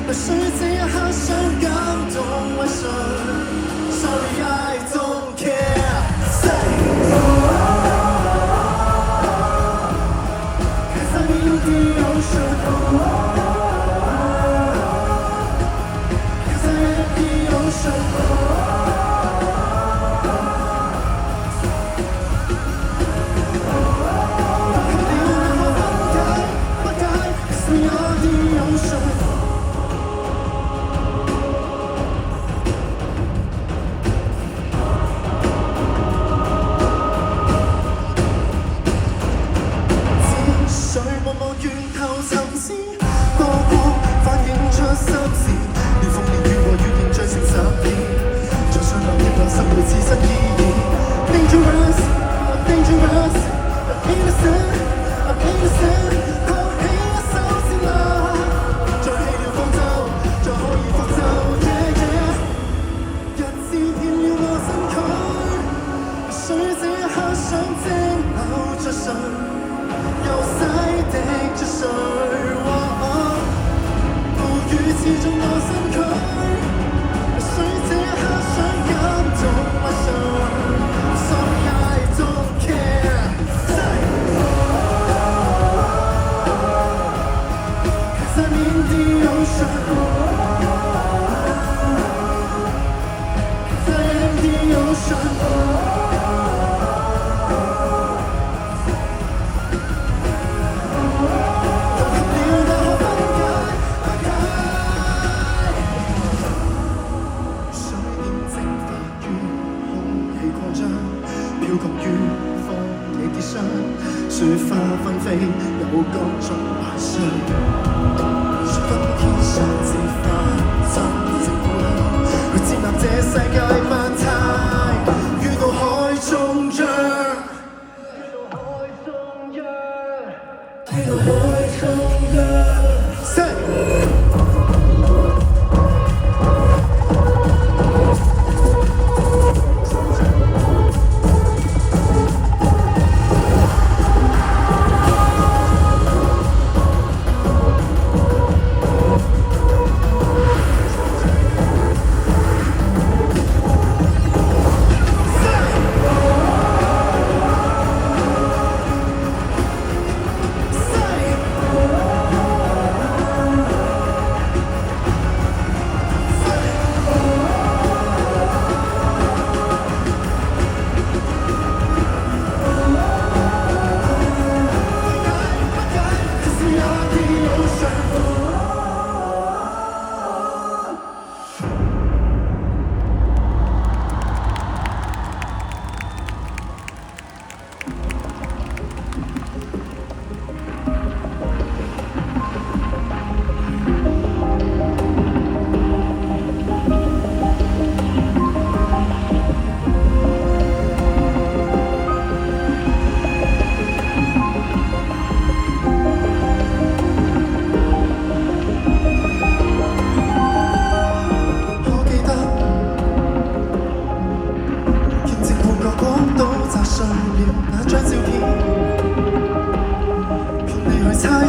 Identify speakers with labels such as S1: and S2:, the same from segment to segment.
S1: 或許這一刻想感動為誰 ？Sorry 啊。中我身軀，或許這刻想感動或傷，So I don't care。Cause I'm in the ocean。Cause I am the ocean。飄降於荒野跌傷，雪花紛飛，有各種哀傷。說分天上自發真正故鄉，去接納這世界百態，於到海中央，於到海中央。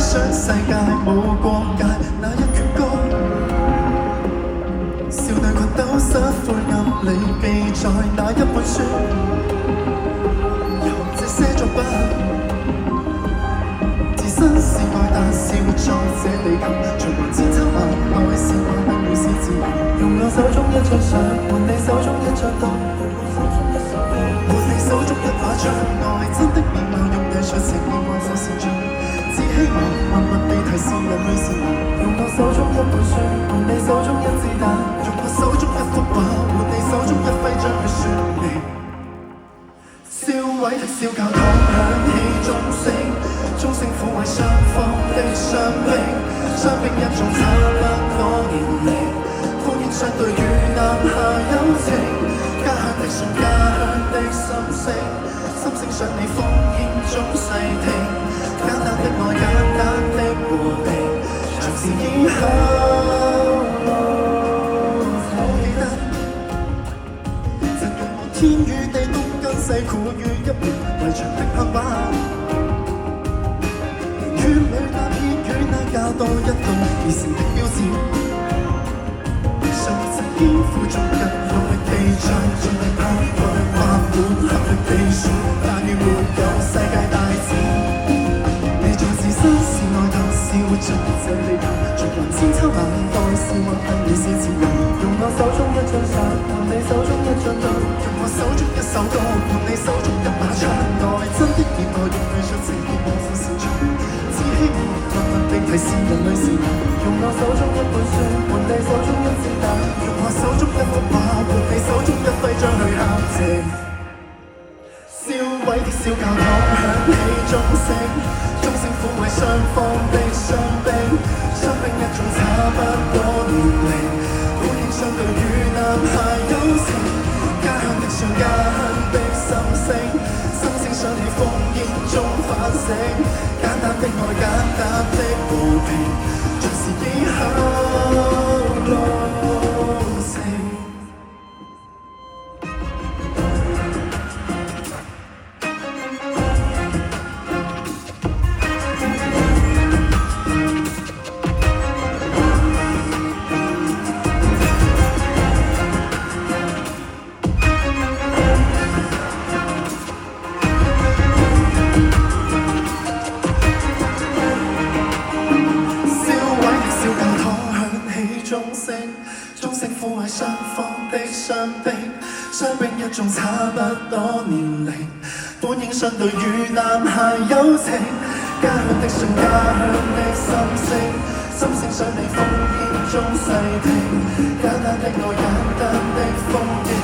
S1: 想世界無國界那一闕歌，少女裙兜失灰暗裏記載那一本書，由這些作品自身是愛，但是活在這地球，循環千秋萬代，是愛不會是自由。用我手中一張相，換你手中一張刀，換你手中一把槍，愛真的面貌，用藝術呈現愛就善盡。只希望默默地提示人類善良，用我手中一本書，換你手中一支彈，用我手中一幅畫，換你手中一徽章去說明。燒毀的小教堂響起鐘聲，鐘聲撫慰雙方的傷兵，傷兵一眾差不多年齡，歡迎相對與南下友情，家鄉的信，家鄉的心聲，心聲想你烽煙中細聽。簡單的愛，簡單的和平，像是以後我記得，曾用我天與地東跟西苦於一面，圍牆的刻畫，連圈裏那片與那較多一道而成的標誌，上層肩負重人用力地唱，盡力拋開畫本合力地說，但願沒有世界大戰。真是愛透，是活在這地球，循環千秋萬代，是或不你是自由。用我手中一張相，換你手中一張刀，用我手中一首歌，換你手中一把槍。愛真的熱愛，用藝術呈現我所擅長。只希望默默地提示人類善良。用我手中一本書，換你手中一支彈，用我手中一幅畫，換你手中一徽章去敲正。燒毀的小教堂響起鐘聲。鐘聲撫慰雙方的傷兵，傷兵一眾差不多年齡，歡慶相對與南下友情，家鄉的唱，家鄉的心聲，心聲想你烽煙中反省，簡單的愛，簡單的和平，像是以後路程。相比一眾差不多年齡，本應相對於男孩友情。家鄉的信，家鄉的心聲，心聲想你烽煙中細聽，簡單的愛，簡單的風景。